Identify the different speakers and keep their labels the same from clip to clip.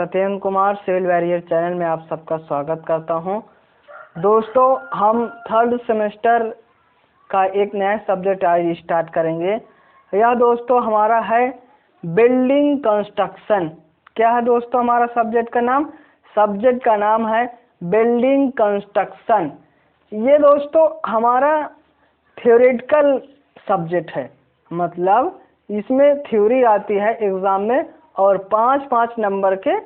Speaker 1: Satyendra Kumar civil warrior channel में आप सबका स्वागत करता हूं। दोस्तों, हम थर्ड सेमेस्टर का एक नया सब्जेक्ट आज स्टार्ट करेंगे। यह दोस्तों हमारा है बिल्डिंग कंस्ट्रक्शन। क्या है दोस्तों हमारा सब्जेक्ट का नाम? सब्जेक्ट का नाम है बिल्डिंग कंस्ट्रक्शन। ये दोस्तों हमारा थ्योरेटिकल सब्जेक्ट है, मतलब इसमें थ्योरी आती है एग्जाम में और 5-5 नंबर के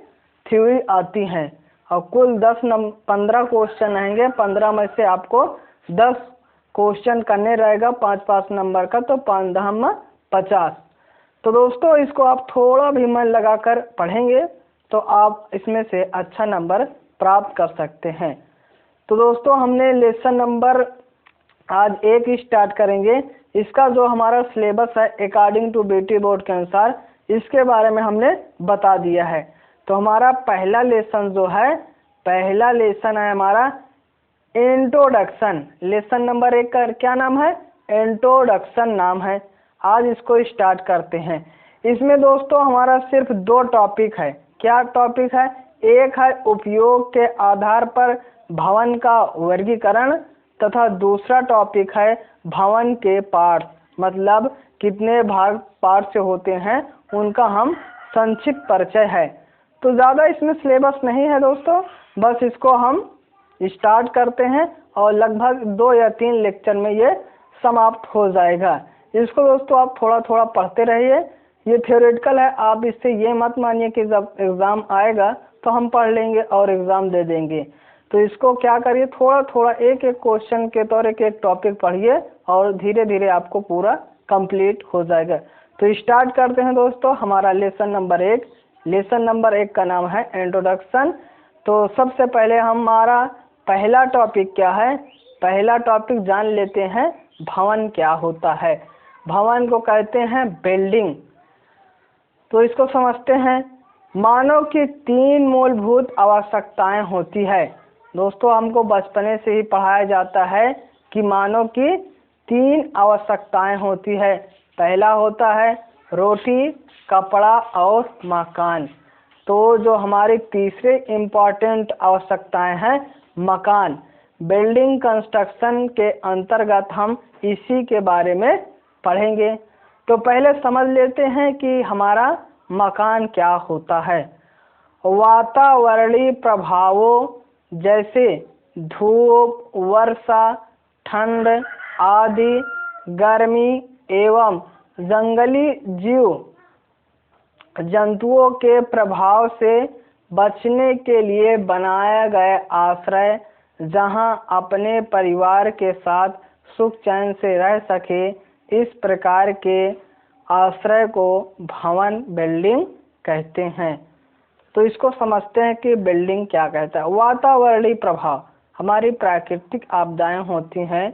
Speaker 1: थ्योरी आती हैं और कुल 15 क्वेश्चन आएंगे। 15 में से आपको 10 क्वेश्चन करने रहेगा 5-5 नंबर का, तो 5 50। तो दोस्तों इसको आप थोड़ा भी मन लगाकर पढ़ेंगे तो आप इसमें से अच्छा नंबर प्राप्त कर सकते हैं। तो दोस्तों हमने लेसन नंबर आज 1 स्टार्ट करेंगे। इसका जो हमारा सिलेबस है अकॉर्डिंग टू बीटी बोर्ड के अनुसार इसके बारे में हमने बता दिया है। तो हमारा पहला लेसन जो है, पहला लेसन है हमारा इंट्रोडक्शन। लेसन नंबर 1 का क्या नाम है? इंट्रोडक्शन नाम है। आज इसको स्टार्ट करते हैं। इसमें दोस्तों हमारा सिर्फ 2 टॉपिक है। क्या टॉपिक है? एक है उपयोग के आधार पर भवन का वर्गीकरण तथा दूसरा टॉपिक है भवन के पार्ट्स, मतलब कितने भाग पार्ट से होते हैं उनका हम संक्षिप्त परिचय है। तो ज़्यादा इसमें सिलेबस नहीं है दोस्तों, बस इसको हम स्टार्ट करते हैं और लगभग 2 या 3 लेक्चर में ये समाप्त हो जाएगा। इसको दोस्तों आप थोड़ा थोड़ा पढ़ते रहिए। ये थ्योरेटिकल है, आप इससे ये मत मानिए कि जब एग्ज़ाम आएगा तो हम पढ़ लेंगे और एग्ज़ाम दे देंगे। तो इसको क्या करिए, थोड़ा थोड़ा एक एक क्वेश्चन के तौर एक टॉपिक पढ़िए और धीरे धीरे आपको पूरा कंप्लीट हो जाएगा। तो स्टार्ट करते हैं दोस्तों हमारा लेसन नंबर 1। लेसन नंबर 1 का नाम है इंट्रोडक्शन। तो सबसे पहले हमारा पहला टॉपिक क्या है? पहला टॉपिक जान लेते हैं, भवन क्या होता है। भवन को कहते हैं बिल्डिंग। तो इसको समझते हैं। मानव की 3 मूलभूत आवश्यकताएं होती है। दोस्तों हमको बचपने से ही पढ़ाया जाता है कि मानव की 3 आवश्यकताएं होती है। पहला होता है रोटी, कपड़ा और मकान। तो जो हमारी तीसरे इम्पॉर्टेंट आवश्यकताएं हैं, मकान। बिल्डिंग कंस्ट्रक्शन के अंतर्गत हम इसी के बारे में पढ़ेंगे। तो पहले समझ लेते हैं कि हमारा मकान क्या होता है। वातावरणीय प्रभावों जैसे धूप, वर्षा, ठंड आदि, गर्मी एवं जंगली जीव जंतुओं के प्रभाव से बचने के लिए बनाया गया आश्रय, जहां अपने परिवार के साथ सुख चैन से रह सके, इस प्रकार के आश्रय को भवन बिल्डिंग कहते हैं। तो इसको समझते हैं कि बिल्डिंग क्या कहता है। वातावरणीय प्रभाव, हमारी प्राकृतिक आपदाएं होती हैं,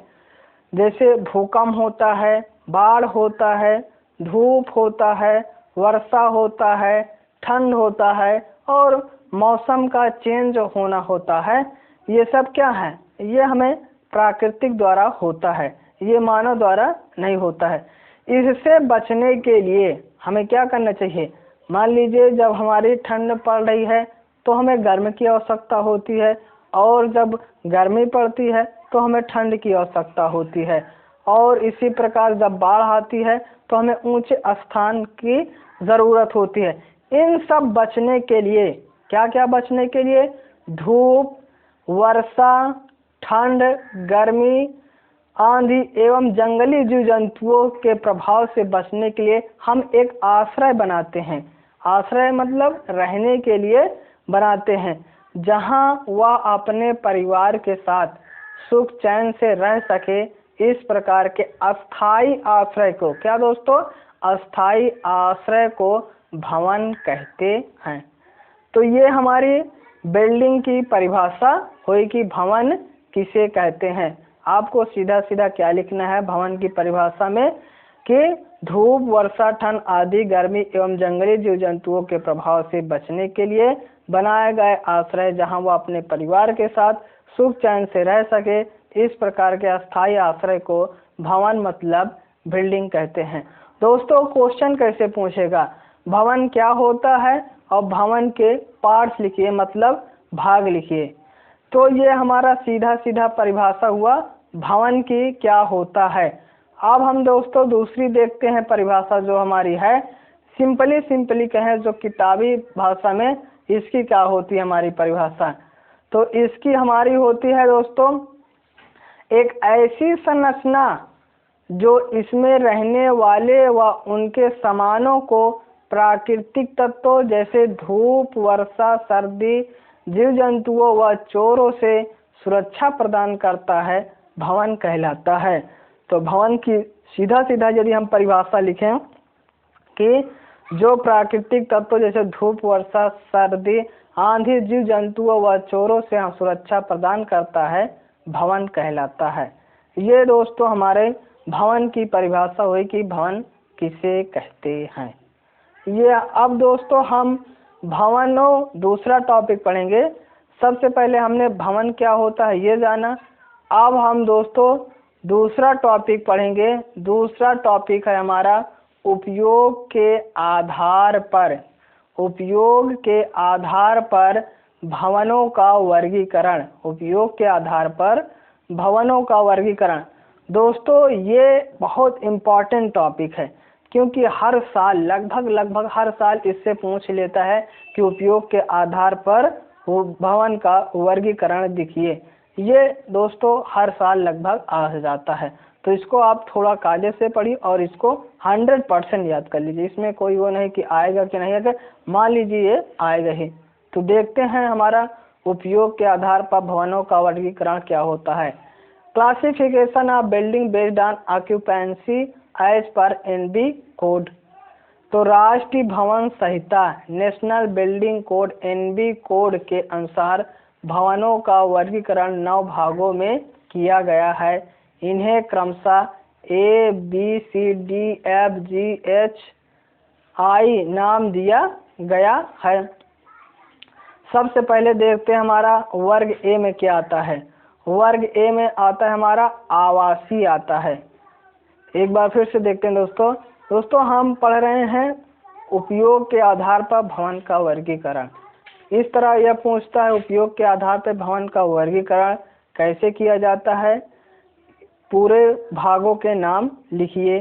Speaker 1: जैसे भूकंप होता है, बाढ़ होता है, धूप होता है, वर्षा होता है, ठंड होता है और मौसम का चेंज होना होता है। ये सब क्या है? ये हमें प्राकृतिक द्वारा होता है, ये मानव द्वारा नहीं होता है। इससे बचने के लिए हमें क्या करना चाहिए? मान लीजिए जब हमारी ठंड पड़ रही है तो हमें गर्म की आवश्यकता होती है, और जब गर्मी पड़ती है तो हमें ठंड की आवश्यकता होती है, और इसी प्रकार जब बाढ़ आती है तो हमें ऊंचे स्थान की ज़रूरत होती है। इन सब बचने के लिए क्या क्या बचने के लिए? धूप, वर्षा, ठंड, गर्मी, आंधी एवं जंगली जीव जंतुओं के प्रभाव से बचने के लिए हम एक आश्रय बनाते हैं। आश्रय मतलब रहने के लिए बनाते हैं, जहां वह अपने परिवार के साथ सुख चैन से रह सके। इस प्रकार के अस्थाई आश्रय को क्या दोस्तों? अस्थाई आश्रय को भवन कहते हैं। तो ये हमारी बिल्डिंग की परिभाषा हुई कि भवन किसे कहते हैं। आपको सीधा सीधा क्या लिखना है भवन की परिभाषा में कि धूप, वर्षा, ठंड आदि, गर्मी एवं जंगली जीव जंतुओं के प्रभाव से बचने के लिए बनाए गए आश्रय, जहां वो अपने परिवार के साथ सुख चैन से रह सके। इस प्रकार के अस्थायी आश्रय को भवन मतलब बिल्डिंग कहते हैं। दोस्तों क्वेश्चन कैसे पूछेगा? भवन क्या होता है और भवन के पार्ट्स लिखिए, मतलब भाग लिखिए। तो ये हमारा सीधा सीधा परिभाषा हुआ भवन की क्या होता है। अब हम दोस्तों दूसरी देखते हैं परिभाषा जो हमारी है, सिंपली कहें जो किताबी भाषा में इसकी क्या होती है हमारी परिभाषा। तो इसकी हमारी होती है दोस्तों, एक ऐसी संरचना जो इसमें रहने वाले व उनके सामानों को प्राकृतिक तत्वों जैसे धूप, वर्षा, सर्दी, जीव जंतुओं व चोरों से सुरक्षा प्रदान करता है, भवन कहलाता है। तो भवन की सीधा सीधा यदि हम परिभाषा लिखें कि जो प्राकृतिक तत्व जैसे धूप, वर्षा, सर्दी, आंधी, जीव जंतुओं व चोरों से हम सुरक्षा प्रदान करता है, भवन कहलाता है। ये दोस्तों हमारे भवन की परिभाषा हुई कि भवन किसे कहते हैं। ये अब दोस्तों हम भवनों दूसरा टॉपिक पढ़ेंगे। सबसे पहले हमने भवन क्या होता है ये जाना। अब हम दोस्तों दूसरा टॉपिक पढ़ेंगे। दूसरा टॉपिक है हमारा उपयोग के आधार पर, उपयोग के आधार पर भवनों का वर्गीकरण, उपयोग के आधार पर भवनों का वर्गीकरण। दोस्तों ये बहुत इम्पॉर्टेंट टॉपिक है, क्योंकि हर साल लगभग हर साल इससे पूछ लेता है कि उपयोग के आधार पर भवन का वर्गीकरण दिखिए। ये दोस्तों हर साल लगभग आ जाता है, तो इसको आप थोड़ा कायदे से पढ़िए और इसको 100% याद कर लीजिए। इसमें कोई वो नहीं कि आएगा कि नहीं आएगा, मान लीजिए ये आएगा ही। तो देखते हैं हमारा उपयोग के आधार पर भवनों का वर्गीकरण क्या होता है। Classification of building based on occupancy as per NB code. तो राष्ट्रीय भवन संहिता national building code NB code के अनुसार भवनों का वर्गीकरण 9 भागों में किया गया है। इन्हें क्रमशः A B C D F G H I नाम दिया गया है। सबसे पहले देखते हैं हमारा वर्ग ए में क्या आता है। वर्ग ए में आता है हमारा आवासीय आता है। एक बार फिर से देखते हैं दोस्तों हम पढ़ रहे हैं उपयोग के आधार पर भवन का वर्गीकरण। इस तरह यह पूछता है उपयोग के आधार पर भवन का वर्गीकरण कैसे किया जाता है, पूरे भागों के नाम लिखिए।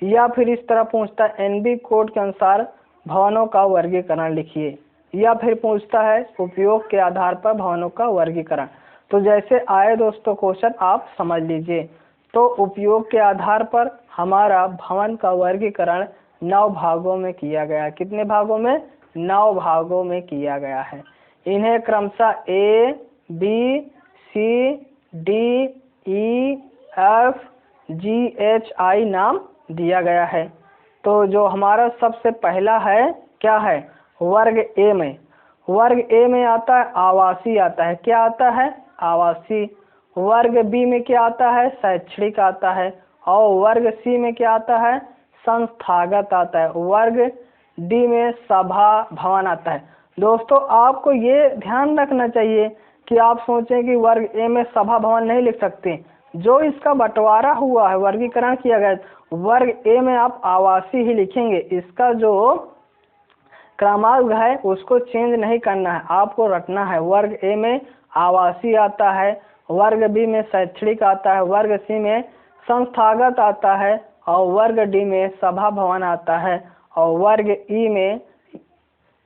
Speaker 1: या फिर इस तरह पूछता है एनबी कोड के अनुसार भवनों का वर्गीकरण लिखिए। या फिर पूछता है उपयोग के आधार पर भवनों का वर्गीकरण। तो जैसे आए दोस्तों क्वेश्चन आप समझ लीजिए। तो उपयोग के आधार पर हमारा भवन का वर्गीकरण 9 भागों में किया गया। कितने भागों में? 9 भागों में किया गया है। इन्हें क्रमशः A B C D E F G H I नाम दिया गया है। तो जो हमारा सबसे पहला है क्या है, वर्ग ए में। वर्ग ए में आता है आवासीय आता है। क्या आता है? आवासीय। वर्ग बी में क्या आता है? शैक्षणिक आता है। और वर्ग सी में क्या आता है? संस्थागत आता है। वर्ग डी में सभा भवन आता है। दोस्तों आपको ये ध्यान रखना चाहिए कि आप सोचें कि वर्ग ए में सभा भवन नहीं लिख सकते। जो इसका बंटवारा हुआ है, वर्गीकरण किया गया है, वर्ग ए में आप आवासीय ही लिखेंगे। इसका जो क्रमांक है उसको चेंज नहीं करना है, आपको रखना है। वर्ग ए में आवासीय आता है, वर्ग बी में शैक्षणिक आता है, वर्ग सी में संस्थागत आता है, और वर्ग डी में सभा भवन आता है, और वर्ग ई में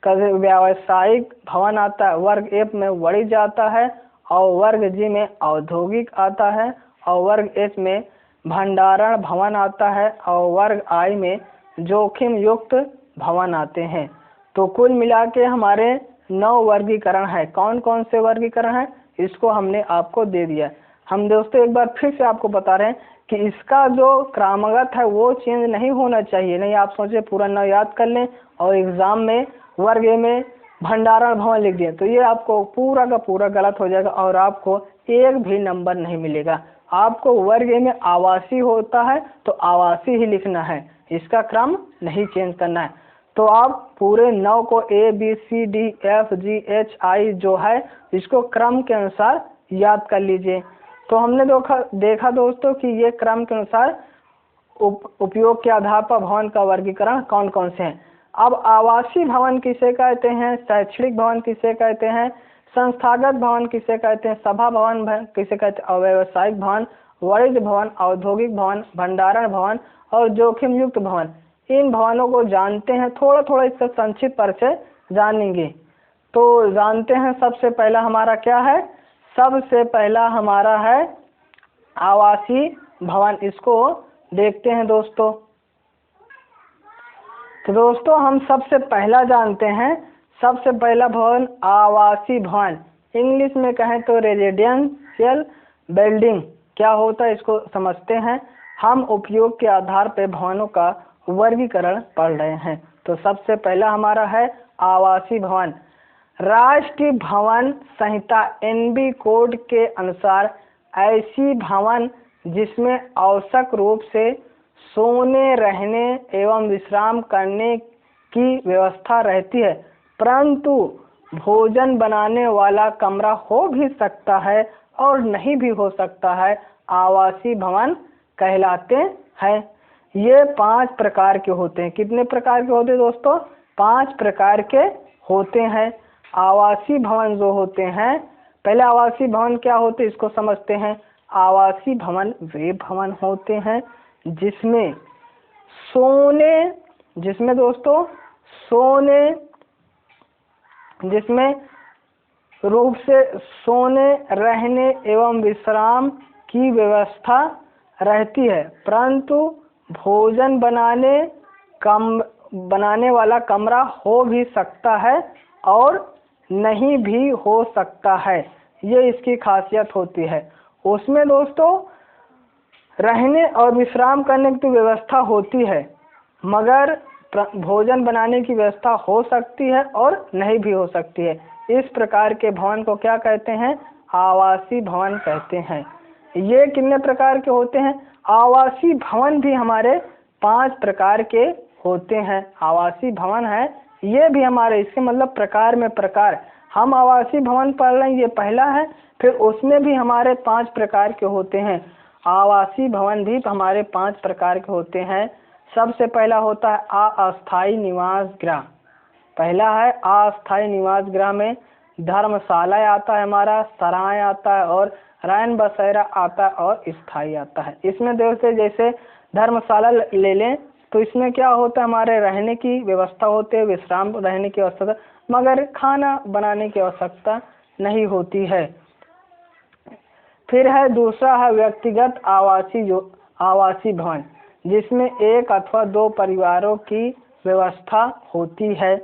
Speaker 1: व्यावसायिक भवन आता है, वर्ग एफ में वाणिज्य आता है, और वर्ग जी में औद्योगिक आता है, और वर्ग एच में भंडारण भवन आता है, और वर्ग आई में जोखिम युक्त भवन आते हैं। तो कुल मिला के हमारे 9 वर्गीकरण है। कौन कौन से वर्गीकरण है इसको हमने आपको दे दिया। हम दोस्तों एक बार फिर से आपको बता रहे हैं कि इसका जो क्रमागत है वो चेंज नहीं होना चाहिए। नहीं आप सोचे पूरा 9 याद कर लें और एग्जाम में वर्ग ए में भंडारण भवन लिख दिए, तो ये आपको पूरा का पूरा गलत हो जाएगा और आपको एक भी नंबर नहीं मिलेगा। आपको वर्ग ए में आवासीय होता है तो आवासीय ही लिखना है, इसका क्रम नहीं चेंज करना है। तो आप पूरे 9 को A B C D F G H I जो है इसको क्रम के अनुसार याद कर लीजिए। तो हमने देखा दोस्तों कि ये क्रम के अनुसार उपयोग के आधार पर भवन का वर्गीकरण कौन कौन से हैं। अब आवासीय भवन किसे कहते हैं, शैक्षणिक भवन किसे कहते हैं, संस्थागत भवन किसे कहते हैं, सभा भवन किसे कहते हैं, अव्यवसायिक भवन, वाणिज्य भवन, औद्योगिक भवन, भंडारण भवन और जोखिम युक्त भवन। इन भवनों को जानते हैं, थोड़ा थोड़ा इसका संक्षिप्त परिचय जानेंगे। तो जानते हैं सबसे पहला हमारा क्या है, सबसे पहला हमारा है आवासीय भवन। इसको देखते हैं दोस्तों। तो दोस्तों हम सबसे पहला जानते हैं, सबसे पहला भवन आवासीय भवन, इंग्लिश में कहें तो रेजिडेंशियल बिल्डिंग क्या होता है इसको समझते हैं। हम उपयोग के आधार पर भवनों का वर्गीकरण पढ़ रहे हैं। तो सबसे पहला हमारा है आवासीय भवन। राष्ट्रीय भवन संहिता एनबी कोड के अनुसार ऐसी भवन जिसमें आवश्यक रूप से सोने, रहने एवं विश्राम करने की व्यवस्था रहती है, परंतु भोजन बनाने वाला कमरा हो भी सकता है और नहीं भी हो सकता है, आवासीय भवन कहलाते हैं। ये 5 प्रकार के होते हैं। कितने प्रकार के होते हैं दोस्तों? 5 प्रकार के होते हैं आवासीय भवन जो होते हैं। पहले आवासीय भवन क्या होते हैं इसको समझते हैं। आवासीय भवन वे भवन होते हैं जिसमें दोस्तों जिसमें रूप से सोने, रहने एवं विश्राम की व्यवस्था रहती है, परंतु भोजन बनाने वाला कमरा हो भी सकता है और नहीं भी हो सकता है। ये इसकी खासियत होती है। उसमें दोस्तों रहने और विश्राम करने की तो व्यवस्था होती है, मगर भोजन बनाने की व्यवस्था हो सकती है और नहीं भी हो सकती है। इस प्रकार के भवन को क्या कहते हैं? आवासीय भवन कहते हैं। ये कितने प्रकार के होते हैं? आवासीय भवन भी हमारे 5 प्रकार के होते हैं। आवासीय भवन है ये भी हमारे, इसके मतलब प्रकार में प्रकार। हम आवासीय भवन पढ़ रहे हैं, ये पहला है, फिर उसमें भी हमारे 5 प्रकार के होते हैं। आवासीय भवन भी हमारे 5 प्रकार के होते हैं। सबसे पहला होता है अस्थायी निवास गृह। पहला है अस्थायी निवास गृह में धर्मशाला आता है हमारा, सराय आता है और रैन बसेरा आता है और स्थायी आता है। इसमें दोस्तों जैसे धर्मशाला ले लें तो इसमें क्या होता है, हमारे रहने की व्यवस्था होती है, विश्राम रहने की आवश्यकता, मगर खाना बनाने की आवश्यकता नहीं होती है। फिर है दूसरा है व्यक्तिगत आवासीय भवन, जिसमें 1 अथवा 2 परिवारों की व्यवस्था होती है।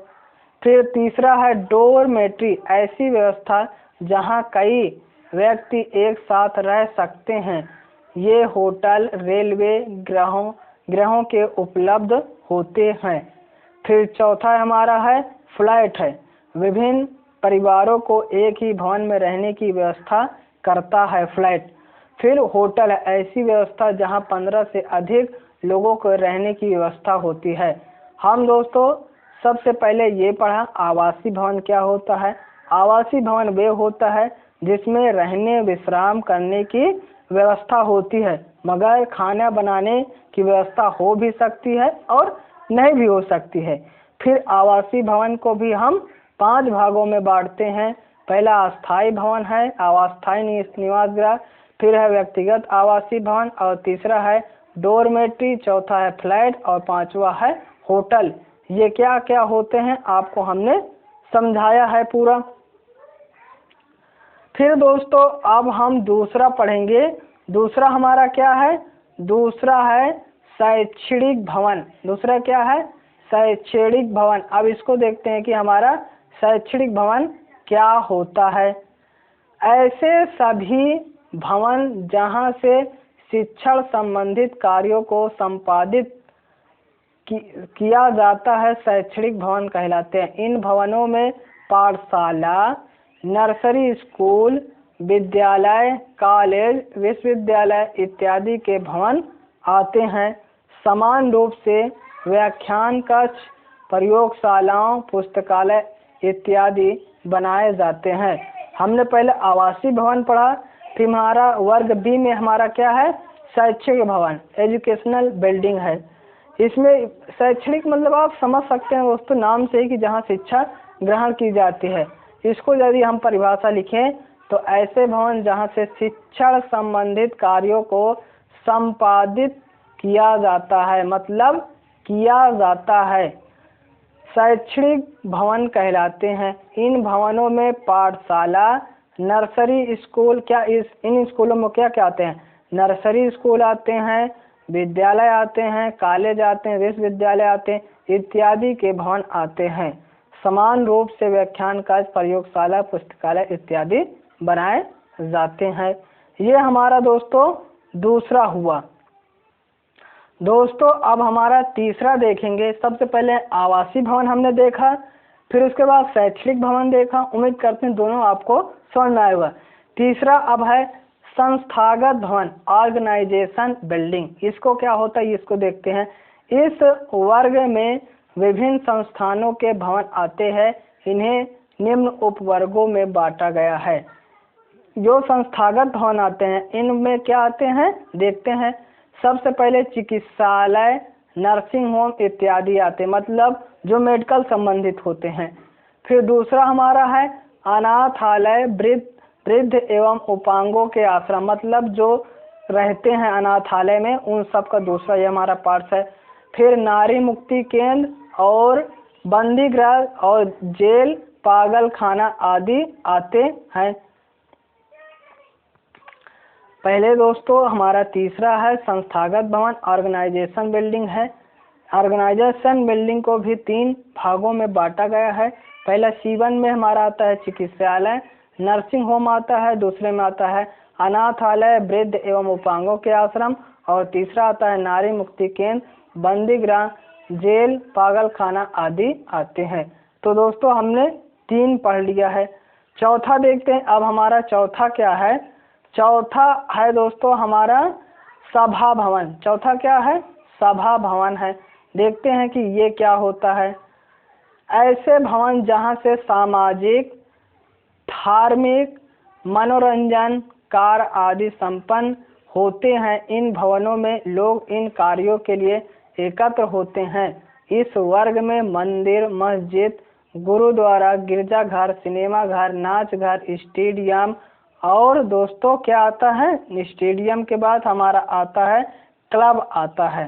Speaker 1: फिर तीसरा है डोरमेट्री, ऐसी व्यवस्था जहां कई व्यक्ति एक साथ रह सकते हैं। ये होटल, रेलवे गृहों के उपलब्ध होते हैं। फिर चौथा हमारा है फ्लैट है, विभिन्न परिवारों को एक ही भवन में रहने की व्यवस्था करता है फ्लैट। फिर होटल है, ऐसी व्यवस्था जहां 15 से अधिक लोगों को रहने की व्यवस्था होती है। हम दोस्तों सबसे पहले ये पढ़ा आवासीय भवन क्या होता है। आवासीय भवन वे होता है जिसमें रहने विश्राम करने की व्यवस्था होती है, मगर खाना बनाने की व्यवस्था हो भी सकती है और नहीं भी हो सकती है। फिर आवासीय भवन को भी हम 5 भागों में बांटते हैं। पहला अस्थायी भवन है, अस्थायी निवास गृह, फिर है व्यक्तिगत आवासीय भवन और तीसरा है डोरमेट्री, चौथा है फ्लैट और 5वां है होटल। ये क्या क्या होते हैं आपको हमने समझाया है पूरा। फिर दोस्तों अब हम दूसरा पढ़ेंगे। दूसरा हमारा क्या है? दूसरा है शैक्षणिक भवन। दूसरा क्या है? शैक्षणिक भवन। अब इसको देखते हैं कि हमारा शैक्षणिक भवन क्या होता है। ऐसे सभी भवन जहां से शिक्षण संबंधित कार्यों को संपादित किया जाता है शैक्षणिक भवन कहलाते हैं। इन भवनों में पाठशाला, नर्सरी स्कूल, विद्यालय, कॉलेज, विश्वविद्यालय इत्यादि के भवन आते हैं। समान रूप से व्याख्यान कक्ष, प्रयोगशालाओं, पुस्तकालय इत्यादि बनाए जाते हैं। हमने पहले आवासीय भवन पढ़ा, फिर हमारा वर्ग बी में हमारा क्या है? शैक्षणिक भवन, एजुकेशनल बिल्डिंग है। इसमें शैक्षणिक मतलब आप समझ सकते हैं दोस्तों नाम से ही कि जहाँ शिक्षा ग्रहण की जाती है। इसको यदि हम परिभाषा लिखें तो ऐसे भवन जहाँ से शिक्षण संबंधित कार्यों को संपादित किया जाता है, मतलब किया जाता है, शैक्षणिक भवन कहलाते हैं। इन भवनों में पाठशाला, नर्सरी स्कूल, इन स्कूलों में क्या क्या आते हैं? नर्सरी स्कूल आते हैं, विद्यालय आते हैं, कॉलेज आते हैं, विश्वविद्यालय आते हैं, इत्यादि के भवन आते हैं। समान रूप से व्याख्यान कक्ष, प्रयोगशाला, पुस्तकालय इत्यादि बनाए जाते हैं। ये हमारा दोस्तों दूसरा हुआ। दोस्तों अब हमारा तीसरा देखेंगे। सबसे पहले आवासीय भवन हमने देखा, फिर उसके बाद शैक्षणिक भवन देखा। उम्मीद करते हैं दोनों आपको समझ में आएगा। तीसरा अब है संस्थागत भवन, ऑर्गेनाइजेशन बिल्डिंग। इसको क्या होता है इसको देखते हैं। इस वर्ग में विभिन्न संस्थानों के भवन आते हैं। इन्हें निम्न उपवर्गों में बांटा गया है। जो संस्थागत भवन आते हैं इनमें क्या आते हैं देखते हैं। सबसे पहले चिकित्सालय, नर्सिंग होम इत्यादि आते हैं, मतलब जो मेडिकल संबंधित होते हैं। फिर दूसरा हमारा है अनाथालय, वृद्ध एवं उपांगों के आश्रम, मतलब जो रहते हैं अनाथालय में उन सब का दूसरा ये हमारा पार्ट है। फिर नारी मुक्ति केंद्र और बंदी गृह और जेल, पागल खाना आदि आते हैं। पहले दोस्तों हमारा तीसरा है संस्थागत भवन, ऑर्गेनाइजेशन बिल्डिंग है। ऑर्गेनाइजेशन बिल्डिंग को भी 3 भागों में बांटा गया है। पहला C1 में हमारा आता है चिकित्सालय, नर्सिंग होम आता है, दूसरे में आता है अनाथालय, वृद्ध एवं उपांगों के आश्रम, और तीसरा आता है नारी मुक्ति केंद्र, बंदी गृह, जेल, पागल खाना आदि आते हैं। तो दोस्तों हमने 3 पढ़ लिया है। चौथा देखते हैं। अब हमारा चौथा क्या है? चौथा है दोस्तों हमारा सभा भवन। चौथा क्या है? सभा भवन है। देखते हैं कि ये क्या होता है। ऐसे भवन जहाँ से सामाजिक, धार्मिक, मनोरंजन, कार्य आदि संपन्न होते हैं। इन भवनों में लोग इन कार्यों के लिए एकत्र होते हैं। इस वर्ग में मंदिर, मस्जिद, गुरुद्वारा, गिरजाघर, सिनेमा घर, नाच घर, स्टेडियम, और दोस्तों क्या आता है? स्टेडियम के बाद हमारा आता है क्लब आता है।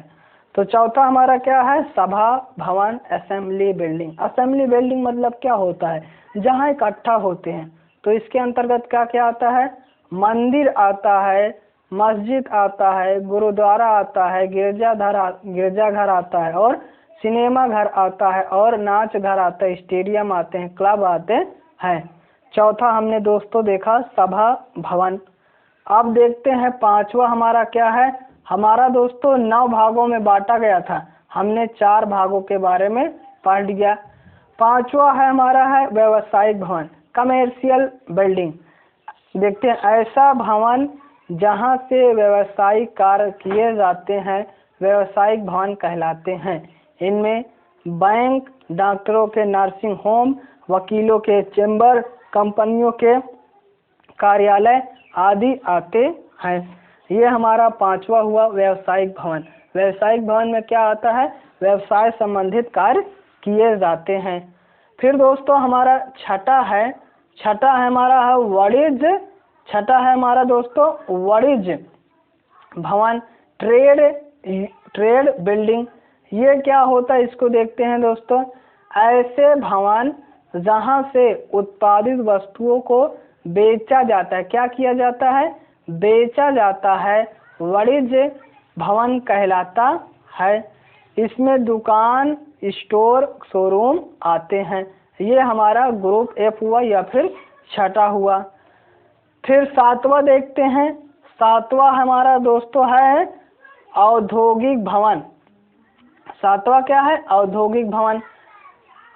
Speaker 1: तो चौथा हमारा क्या है? सभा भवन, असेंबली बिल्डिंग। असेंबली बिल्डिंग मतलब क्या होता है? जहाँ इकट्ठा होते हैं। तो इसके अंतर्गत क्या क्या आता है? मंदिर आता है, मस्जिद आता है, गुरुद्वारा आता है, गिरजाघर आता है, और सिनेमा घर आता है, और नाच घर आता है, स्टेडियम आते हैं, क्लब आते हैं। चौथा हमने दोस्तों देखा सभा भवन। अब देखते हैं पांचवा हमारा क्या है। हमारा दोस्तों 9 भागों में बांटा गया था, हमने 4 भागों के बारे में पढ़ लिया। पांचवा है हमारा है व्यावसायिक भवन, कमर्शियल बिल्डिंग। देखते हैं ऐसा भवन जहां से व्यावसायिक कार्य किए जाते हैं व्यावसायिक भवन कहलाते हैं। इनमें बैंक, डॉक्टरों के नर्सिंग होम, वकीलों के चेंबर, कंपनियों के कार्यालय आदि आते हैं। ये हमारा पांचवा हुआ व्यावसायिक भवन। व्यावसायिक भवन में क्या आता है? व्यवसाय संबंधित कार्य किए जाते हैं। फिर दोस्तों हमारा छठा है हमारा है वाणिज्य। छठा है हमारा दोस्तों वाणिज्य भवन, ट्रेड बिल्डिंग। ये क्या होता है इसको देखते हैं दोस्तों। ऐसे भवन जहां से उत्पादित वस्तुओं को बेचा जाता है। क्या किया जाता है? बेचा जाता है, वाणिज्य भवन कहलाता है। इसमें दुकान, स्टोर, शोरूम आते हैं। ये हमारा ग्रुप F हुआ या फिर छठा हुआ। फिर सातवां देखते हैं। सातवां हमारा दोस्तों है औद्योगिक भवन। सातवां क्या है? औद्योगिक भवन।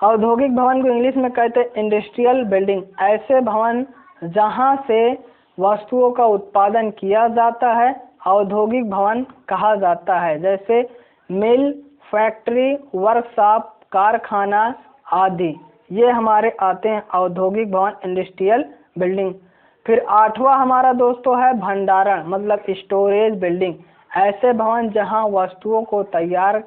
Speaker 1: औद्योगिक भवन को इंग्लिश में कहते हैं इंडस्ट्रियल बिल्डिंग। ऐसे भवन जहां से वस्तुओं का उत्पादन किया जाता है औद्योगिक भवन कहा जाता है। जैसे मिल, फैक्ट्री, वर्कशॉप, कारखाना आदि, ये हमारे आते हैं औद्योगिक भवन, इंडस्ट्रियल बिल्डिंग। फिर आठवां हमारा दोस्तों है भंडारण, मतलब स्टोरेज बिल्डिंग। ऐसे भवन जहां वस्तुओं को तैयार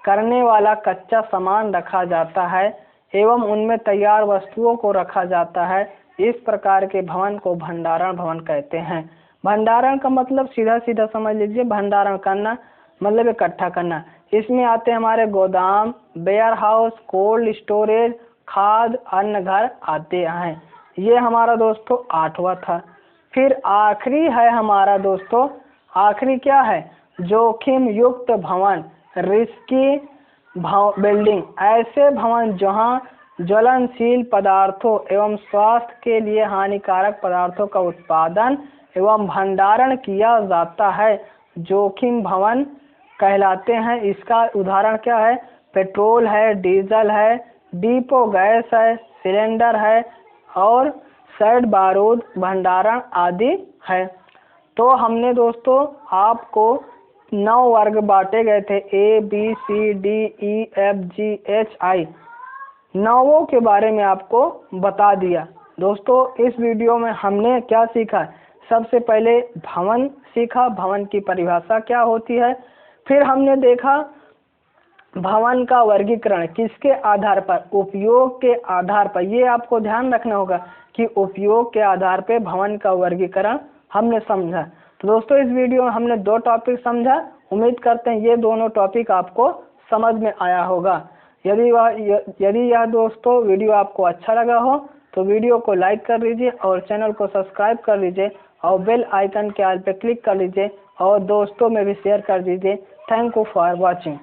Speaker 1: करने वाला कच्चा सामान रखा जाता है एवं उनमें तैयार वस्तुओं को रखा जाता है। इस प्रकार के भवन को भंडारण भवन कहते हैं। भंडारण का मतलब सीधा सीधा समझ लीजिए, भंडारण करना मतलब इकट्ठा करना। इसमें आते हैं हमारे गोदाम, वेयर हाउस, कोल्ड स्टोरेज, खाद, अन्न घर आते हैं। ये हमारा दोस्तों 8वां था। फिर आखिरी है हमारा दोस्तों, आखिरी क्या है? जोखिम युक्त भवन, रिस्की बिल्डिंग। ऐसे भवन जहां ज्वलनशील पदार्थों एवं स्वास्थ्य के लिए हानिकारक पदार्थों का उत्पादन एवं भंडारण किया जाता है, जोखिम भवन कहलाते हैं। इसका उदाहरण क्या है? पेट्रोल है, डीजल है, डिपो गैस है, सिलेंडर है और सैड बारूद भंडारण आदि है। तो हमने दोस्तों आपको 9 वर्ग बांटे गए थे, ABCDEFGHI। 9 के बारे में आपको बता दिया। दोस्तों इस वीडियो में हमने क्या सीखा? सबसे पहले भवन सीखा, भवन की परिभाषा क्या होती है। फिर हमने देखा भवन का वर्गीकरण किसके आधार पर? उपयोग के आधार पर। ये आपको ध्यान रखना होगा कि उपयोग के आधार पर भवन का वर्गीकरण हमने समझा। तो दोस्तों इस वीडियो में हमने 2 टॉपिक समझा। उम्मीद करते हैं ये दोनों टॉपिक आपको समझ में आया होगा। यदि यह दोस्तों वीडियो आपको अच्छा लगा हो तो वीडियो को लाइक कर लीजिए और चैनल को सब्सक्राइब कर लीजिए और बेल आइकन के आल पे क्लिक कर लीजिए और दोस्तों में भी शेयर कर दीजिए। Thank you for watching.